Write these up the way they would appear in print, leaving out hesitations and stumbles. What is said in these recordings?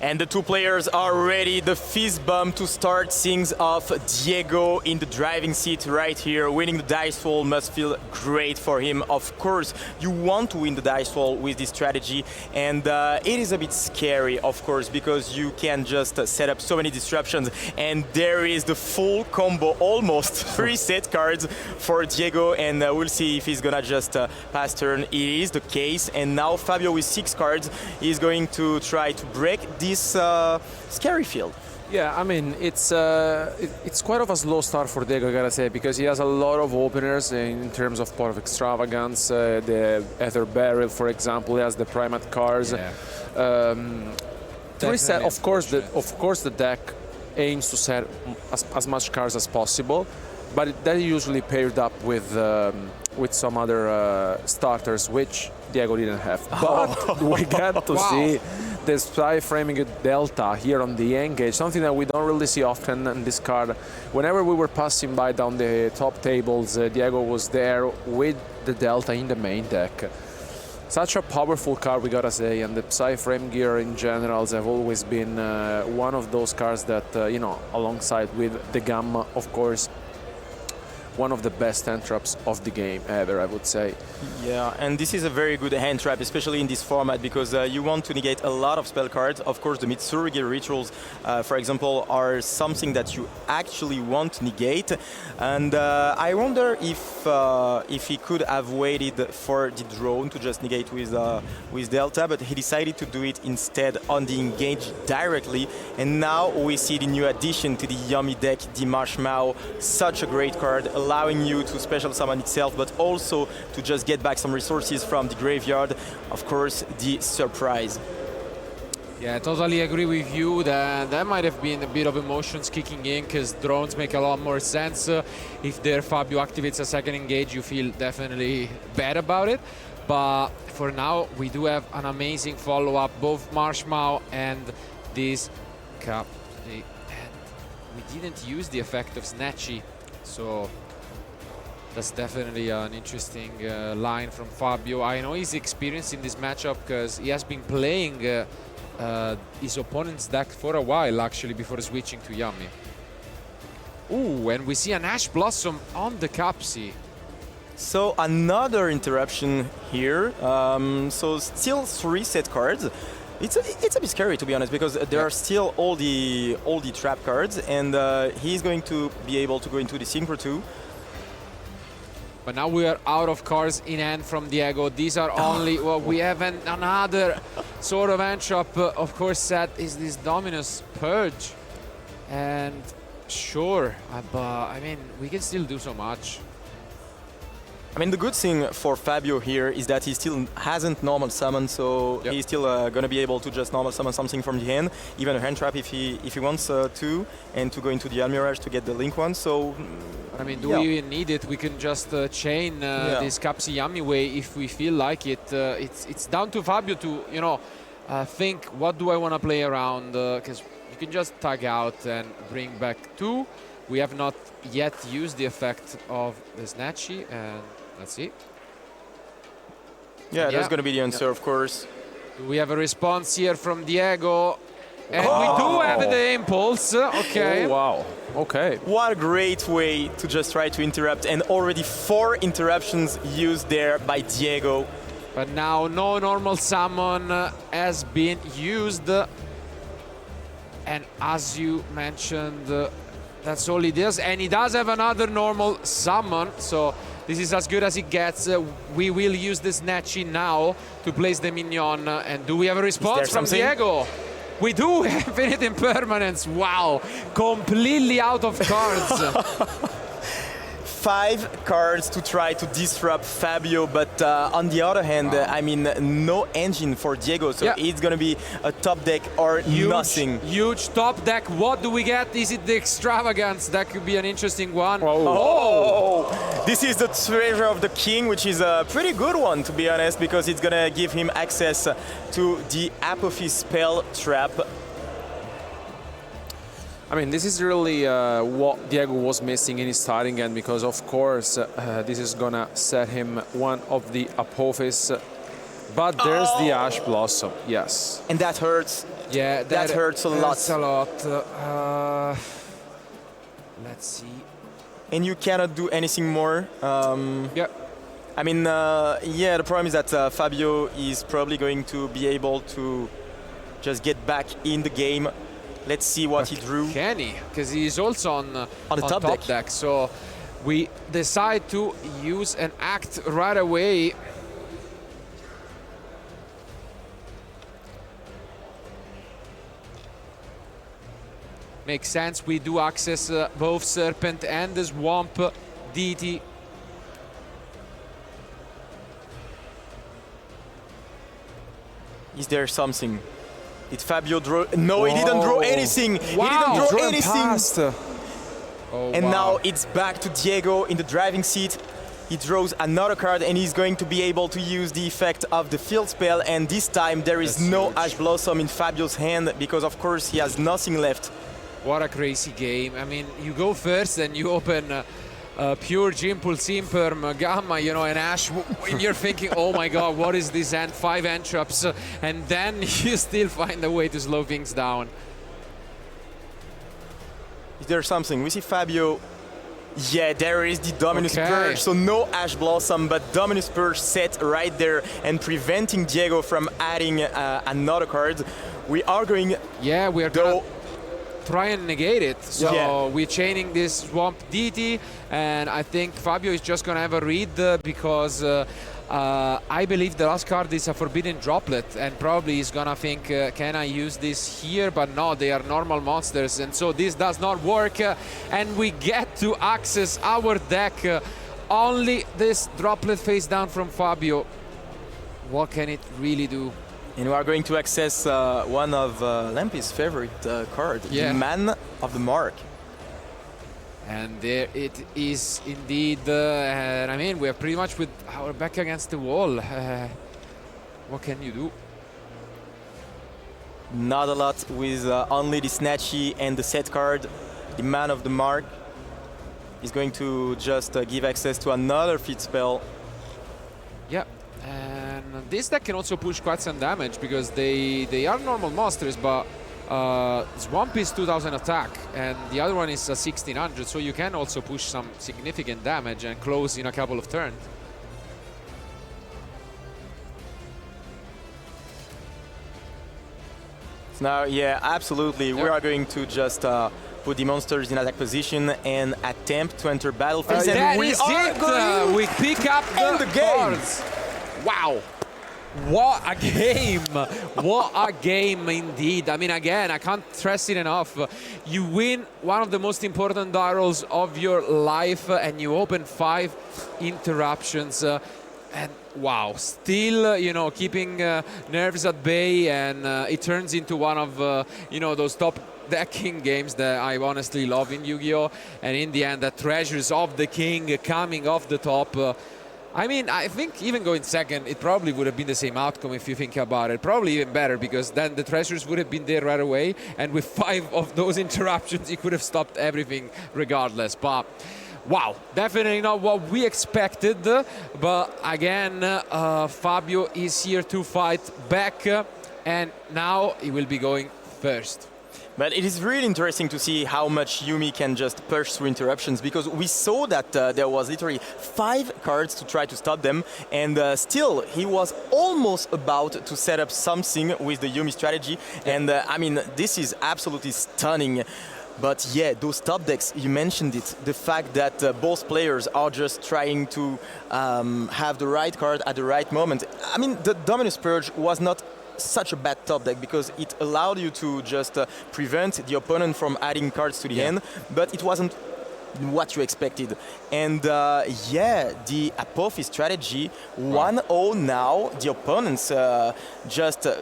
And the two players are ready. The fist bump to start things off. Diego in the driving seat right here. Winning the dice roll must feel great for him. Of course, you want to win the dice roll with this strategy. And it is a bit scary, of course, because you can just set up so many disruptions. And there is the full combo, almost 3 set cards for Diego. And we'll see if he's gonna just pass turn. It is the case. And now Fabio with 6 cards is going to try to break this scary field. Yeah, I mean, it's quite of a slow start for Diego, I gotta say, because he has a lot of openers in terms of Pot of Extravagance, the Ether Barrel, for example, he has the Primate cards. Yeah. Of course, the deck aims to set as much cards as possible, but that usually paired up with some other starters, which Diego didn't have. But we get to see the Spy Framing Delta here on the N-Gage, something that we don't really see often in this card. Whenever we were passing by down the top tables, Diego was there with the Delta in the main deck. Such a powerful card, we gotta say, and the Psy Frame Gear in generals have always been one of those cards that, alongside with the Gamma, of course, one of the best hand traps of the game ever, I would say. Yeah, and this is a very good hand trap, especially in this format, because you want to negate a lot of spell cards. Of course, the Mitsurugi rituals, for example, are something that you actually want to negate. And I wonder if he could have waited for the drone to just negate with Delta, but he decided to do it instead on the engage directly. And now we see the new addition to the Yummy deck, the Marshmallow. Such a great card, allowing you to special summon itself, but also to just get back some resources from the graveyard. Of course, the surprise. Yeah, I totally agree with you. That might have been a bit of emotions kicking in, because drones make a lot more sense. If their Fabio activates a second engage, you feel definitely bad about it. But for now, we do have an amazing follow-up, both Marshmallow and this Cup. And we didn't use the effect of Snatchy, so that's definitely an interesting line from Fabio. I know he's experienced in this matchup because he has been playing his opponent's deck for a while, actually, before switching to Yummy. Ooh, and we see an Ash Blossom on the Capsi. So another interruption here. So still 3 set cards. It's a bit scary, to be honest, because there are still all the trap cards, and he's going to be able to go into the Synchro 2. But now we are out of cards in hand from Diego. These are only, well, we have another sort of hand trap, of course, set is this Dominus Purge. And sure, but I mean, we can still do so much. I mean, the good thing for Fabio here is that he still hasn't normal summoned, so he's still going to be able to just normal summon something from the hand, even a hand trap if he wants to, and to go into the Almirage to get the Link one. So, I mean, do we even need it? We can just chain this Capsi Yummy way if we feel like it. It's down to Fabio to, think, what do I want to play around? Because you can just tag out and bring back 2. We have not yet used the effect of the Snatchy, and let's see. Yeah, that's going to be the answer, of course. We have a response here from Diego. And we do have the impulse. Okay. Oh, wow. Okay. What a great way to just try to interrupt, and already 4 interruptions used there by Diego. But now no normal summon has been used. And as you mentioned, that's all he does. And he does have another normal summon, so this is as good as it gets. We will use the Snatchy now to place the minion. And do we have a response from Diego? We do. Infinite Impermanence. Wow. Completely out of cards. 5 cards to try to disrupt Fabio, but on the other hand, I mean, no engine for Diego, so it's going to be a top deck or nothing. Huge top deck. What do we get? Is it the Extravagance? That could be an interesting one. Oh! This is the Treasure of the King, which is a pretty good one, to be honest, because it's going to give him access to the Apophis spell trap. I mean, this is really what Diego was missing in his starting end, because of course this is gonna set him one of the Apophis, but there's the Ash Blossom, yes. And that hurts. Yeah, that hurts a lot. Hurts a lot. Let's see. And you cannot do anything more. Yeah. I mean, yeah, the problem is that Fabio is probably going to be able to just get back in the game. Let's see what he drew. Can he? Because he's also on the top deck. So we decide to use an act right away. Makes sense. We do access both Serpent and the Swamp DT. Is there something? Did Fabio draw? No, he didn't draw anything. Wow. He didn't draw anything. Past. Oh, And wow. now it's back to Diego in the driving seat. He draws another card and he's going to be able to use the effect of the field spell. And this time there is That's no huge. Ash Blossom in Fabio's hand because of course he has nothing left. What a crazy game. I mean, you go first and you open Pure, Impulse, Imperm, Gamma, you know, and Ash, and you're thinking, oh my god, what is this hand? 5 hand traps, and then you still find a way to slow things down. Is there something? We see Fabio. Yeah, there is the Dominus Okay. Purge. So no Ash Blossom, but Dominus Purge set right there and preventing Diego from adding another card. We are going, Yeah, we are though, gonna try and negate it. So Yeah. we're chaining this Swamp DT, and I think Fabio is just gonna have a read because I believe the last card is a Forbidden Droplet, and probably he's gonna think, can I use this here? But no, they are normal monsters, and so this does not work, and we get to access our deck. Only this Droplet face down from Fabio. What can it really do? and we are going to access one of Lampy's favorite card, Yeah. the Man of the Mark. And there it is indeed. And I mean, we are pretty much with our back against the wall. What can you do? Not a lot with only the Snatchy and the set card. The Man of the Mark is going to just give access to another feat spell. Yeah. And this deck can also push quite some damage because they are normal monsters, but Swamp is 2000 attack and the other one is 1600, so you can also push some significant damage and close in a couple of turns. Now, yeah, absolutely. We are going to just put the monsters in attack position and attempt to enter battlefield. That and we is are it. going We pick up end the the game. cards. Wow. What a game. What a game indeed. I mean, again, I can't stress it enough. You win one of the most important die rolls of your life and you open 5 interruptions. And wow, still, you know, keeping nerves at bay, and it turns into one of, you know, those top decking games that I honestly love in Yu-Gi-Oh! And in the end, the treasures of the king coming off the top. I mean, I think even going second, it probably would have been the same outcome if you think about it. Probably even better, because then the treasures would have been there right away, and with 5 of those interruptions, you could have stopped everything regardless. But wow, definitely not what we expected, but again, Fabio is here to fight back, and now he will be going first. But it is really interesting to see how much Yumi can just push through interruptions, because we saw that there was literally 5 cards to try to stop them, and still he was almost about to set up something with the Yumi strategy. And I mean, this is absolutely stunning. But yeah, those top decks, you mentioned it, the fact that both players are just trying to have the right card at the right moment. I mean, the Dominus Purge was not such a bad top deck because it allowed you to just prevent the opponent from adding cards to the hand, but it wasn't what you expected. And yeah, the Apophis strategy, 1-0 now. The opponents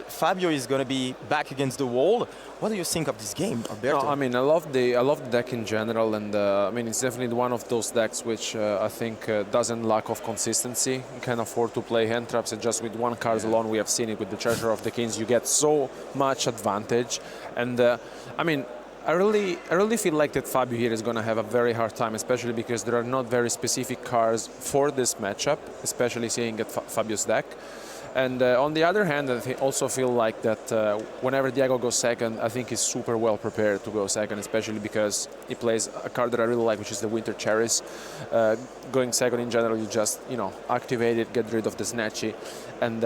Fabio is going to be back against the wall. What do you think of this game, Alberto? No, I mean, I love the deck in general, and I mean, it's definitely one of those decks which I think doesn't lack of consistency. You can afford to play hand traps, and just with one card alone, we have seen it with the Treasure of the Kings. You get so much advantage, and I mean, I really feel like that Fabio here is going to have a very hard time, especially because there are not very specific cards for this matchup, especially seeing at Fabio's deck. And on the other hand, I also feel like that whenever Diego goes second, I think he's super well prepared to go second, especially because he plays a card that I really like, which is the Winter Cherries. Going second in general, you just activate it, get rid of the Snatchy, and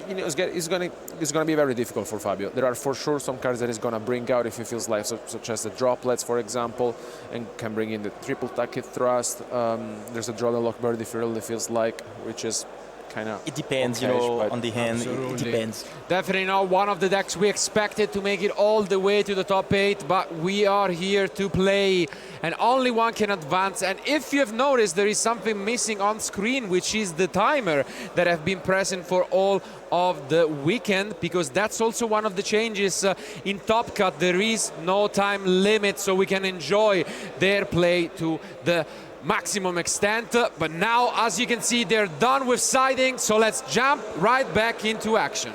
it's gonna be very difficult for Fabio. There are for sure some cards that he's gonna bring out if he feels like, such as the Droplets, for example, and can bring in the triple Tucket Thrust. There's a Draw the Lock Bird if he really feels like, which is kind of. It depends, on the hand. It depends. Definitely not one of the decks we expected to make it all the way to the top 8, but we are here to play, and only one can advance. And if you have noticed, there is something missing on screen, which is the timer that have been present for all of the weekend, because that's also one of the changes in Top Cut. There is no time limit, so we can enjoy their play to the maximum extent. But now, as you can see, they're done with siding, so let's jump right back into action.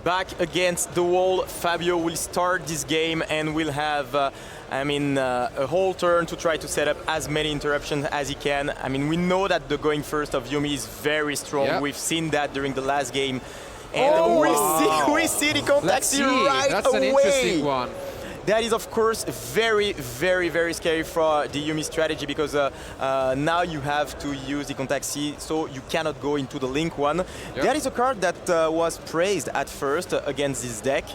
Back against the wall, Fabio will start this game and will have a whole turn to try to set up as many interruptions as he can. I mean, we know that the going first of Yumi is very strong. Yep. We've seen that during the last game. And we see the contact right That's away. an interesting one. That is, of course, very, very, very scary for the Yumi strategy, because now you have to use the contact C, so you cannot go into the link one. Yep. That is a card that was praised at first against this deck,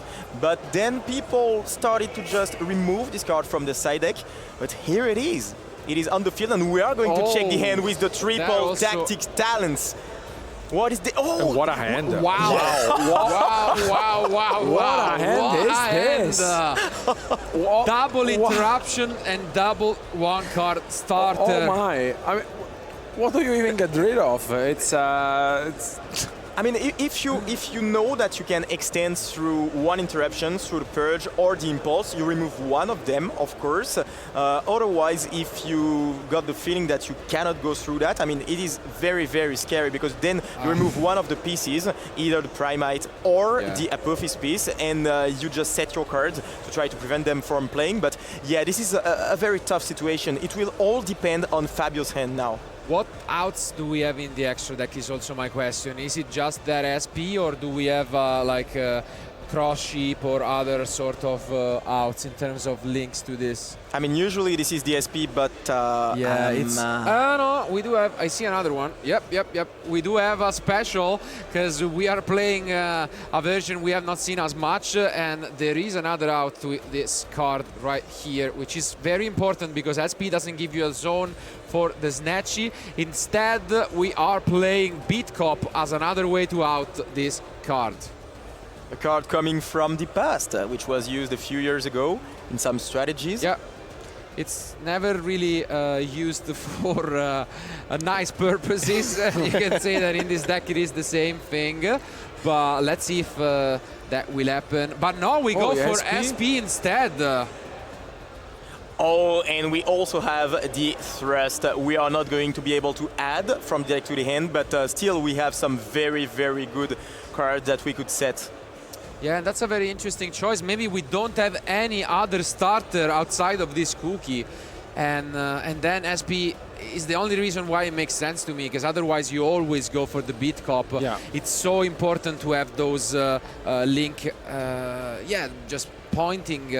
but then people started to just remove this card from the side deck. But here it is. It is on the field, and we are going to check the hand with the triple tactics talents. What is the... Oh! And what a hand. Wow. Wow. What a hand is this? Double interruption and double one card starter. Oh my. I mean, what do you even get rid of? It's I mean, if you know that you can extend through one interruption, through the Purge or the Impulse, you remove one of them, of course. Otherwise, if you got the feeling that you cannot go through that, I mean, it is very, very scary, because then you remove one of the pieces, either the Primite or the Apophis piece, and you just set your cards to try to prevent them from playing. But yeah, this is a very tough situation. It will all depend on Fabio's hand now. What outs do we have in the extra deck is also my question. Is it just that SP, or do we have cross sheep or other sort of outs in terms of links to this? I mean, usually this is the SP, but no, we do have. I see another one. Yep. We do have a special, because we are playing a version we have not seen as much, and there is another out to this card right here, which is very important because SP doesn't give you a zone for the Snatchy. Instead, we are playing Beat Cop as another way to out this card. A card coming from the past, which was used a few years ago in some strategies. Yeah, it's never really used for nice purposes. You can say that in this deck it is the same thing, but let's see if that will happen. But no, we go for SP instead. Oh, and we also have the Thrust. We are not going to be able to add from deck to the hand, but still we have some very, very good cards that we could set. Yeah, and that's a very interesting choice. Maybe we don't have any other starter outside of this cookie, and then SP is the only reason why it makes sense to me, because otherwise you always go for the Beat Cop. Yeah. It's so important to have those link, just pointing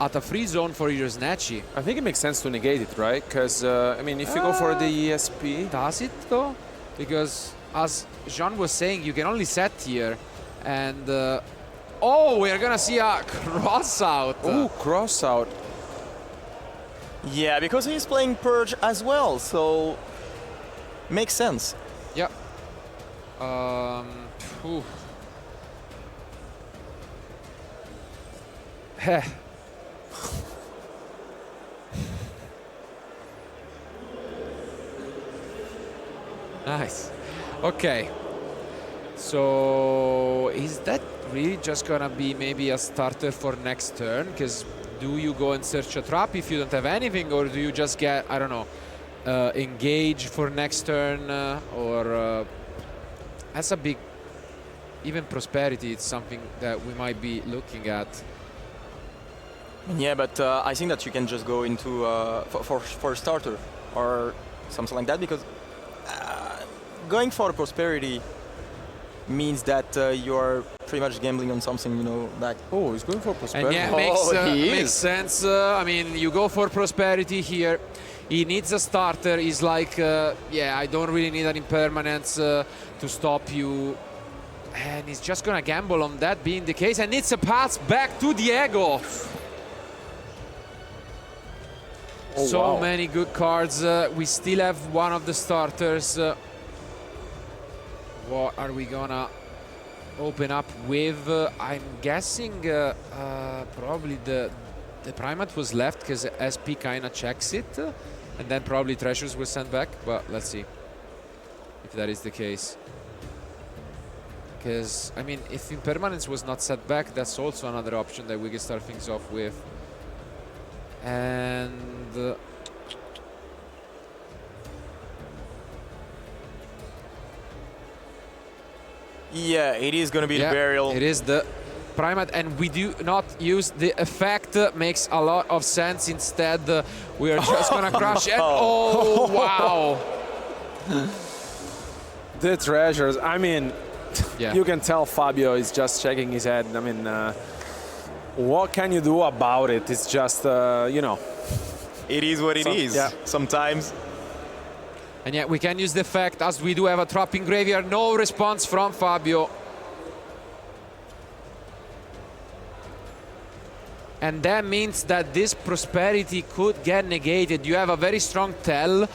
at a free zone for your Snatchy. I think it makes sense to negate it, right? Because I mean, if you go for the ESP, does it though? Because as Jean was saying, you can only set here, and we're gonna see a cross out. Ooh, cross out. Yeah, because he's playing Purge as well, so makes sense. Yeah. Nice. Okay. So is that really just gonna be maybe a starter for next turn? Because do you go and search a trap if you don't have anything, or do you just get, I don't know, engage for next turn, or that's a big even Prosperity, it's something that we might be looking at. Yeah, but I think that you can just go into for starter or something like that, because going for prosperity means that you are pretty much gambling on something, you know, like. Oh, he's going for prosperity. And yeah, he makes is. sense. I mean, you go for Prosperity here. He needs a starter. He's like, yeah, I don't really need an impermanence to stop you. And he's just gonna gamble on that being the case, and it's a pass back to Diego. Oh, So wow. many good cards. We still have one of the starters. What are we gonna open up with? I'm guessing probably the Primate was left because SP kinda checks it, and then probably Treasures were sent back, but let's see if that is the case. Because, I mean, if Impermanence was not set back, that's also another option that we can start things off with. And Yeah, it is going to be yeah, the burial. it is the Primate, and we do not use the effect. Makes a lot of sense. Instead, we are just gonna crush it. Oh, wow. The treasures. I mean, Yeah. you can tell Fabio is just shaking his head. I mean, what can you do about it? It's just, you know. It is what it is. Yeah. Sometimes. And yet we can use the effect as we do have a trap in graveyard. No response from Fabio. And that means that this prosperity could get negated. You have a very strong tell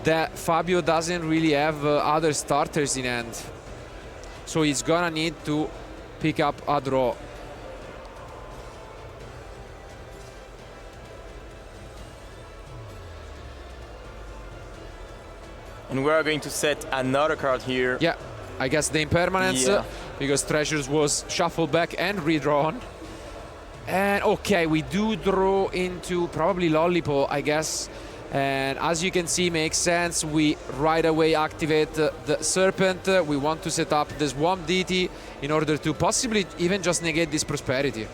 that Fabio doesn't really have other starters in hand. So he's gonna need to pick up a draw. And we are going to set another card here. Yeah, I guess the impermanence, Yeah. because Treasures was shuffled back and redrawn. And okay, we do draw into probably Lollipop, I guess. And as you can see, makes sense. We right away activate the Serpent. We want to set up the Swamp Deity in order to possibly even just negate this Prosperity.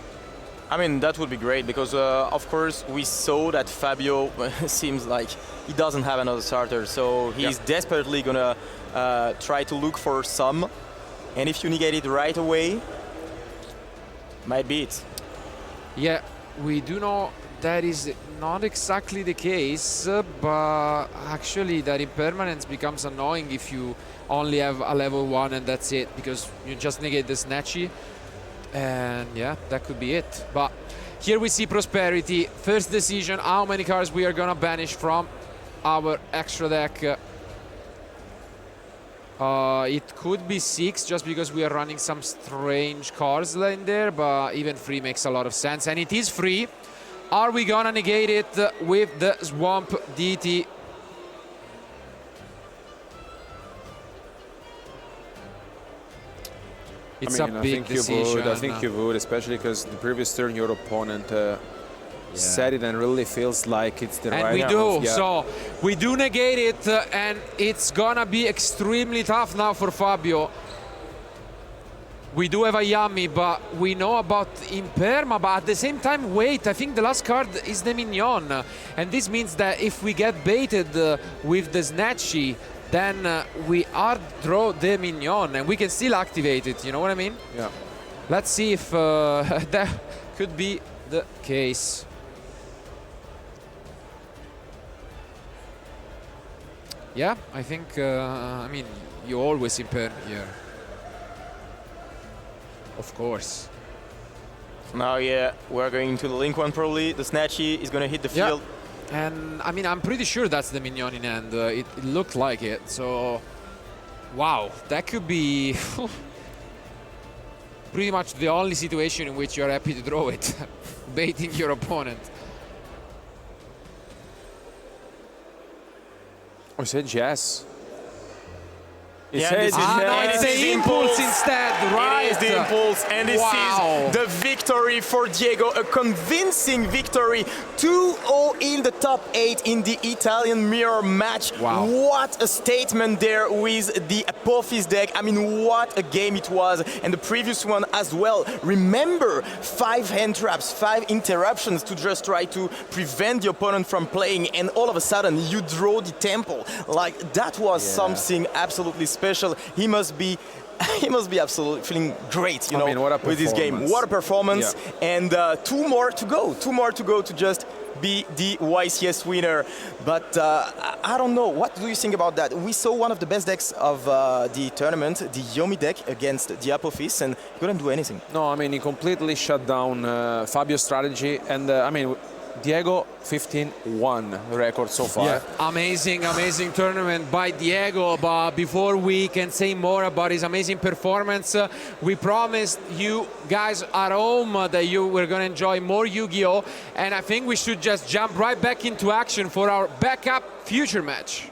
I mean, that would be great because, of course, we saw that Fabio seems like he doesn't have another starter. So he's desperately going to try to look for some. And if you negate it right away, might be it. Yeah, we do know that is not exactly the case, but actually that impermanence becomes annoying if you only have a level 1 and that's it, because you just negate the Snatchy, and yeah, that could be it. But here we see Prosperity. First decision, how many cards we are gonna banish from our extra deck. It could be 6 just because we are running some strange cards in there, but even 3 makes a lot of sense, and it is free. Are we gonna negate it with the Swamp Deity? It's a big decision. I think you would, especially because the previous turn your opponent said it and really feels like it's the And right we move. do, Yeah. so we do negate it, and it's gonna be extremely tough now for Fabio. We do have a Yummy, but we know about Imperma, but at the same time, wait, I think the last card is the Mignon. And this means that if we get baited with the Snatchy, then we hard draw the Mignon, and we can still activate it, you know what I mean? Yeah. Let's see if that could be the case. Yeah, I think, I mean, you always impair here. Of course. Now, yeah, we're going to the link one probably. The Snatchy is going to hit the Yeah. field. And, I mean, I'm pretty sure that's the Mignon in hand. It looked like it, so... Wow, that could be... pretty much the only situation in which you're happy to draw it. Baiting your opponent. I said yes. Yeah, says this is- Ah, no, and it's this is the impulse instead, right? It is the impulse, and this Wow. is the victory for Diego, a convincing victory. 2-0 in the top 8 in the Italian mirror match. Wow. What a statement there with the Apophis deck. I mean, what a game it was, and the previous one as well. Remember, 5 hand traps, 5 interruptions to just try to prevent the opponent from playing, and all of a sudden you draw the temple. Like, that was something absolutely special. He must be absolutely feeling great, you know, mean, what a with this game. performance. What a performance! Yeah. And 2 more to go. 2 more to go to just be the YCS winner. But I don't know. What do you think about that? We saw one of the best decks of the tournament, the Yomi deck against the Apophis, and he couldn't do anything. No, I mean, he completely shut down Fabio's strategy, and I mean, Diego 15-1 record so far. Yeah, amazing tournament by Diego. But before we can say more about his amazing performance, we promised you guys at home that you were going to enjoy more Yu-Gi-Oh! And I think we should just jump right back into action for our backup future match.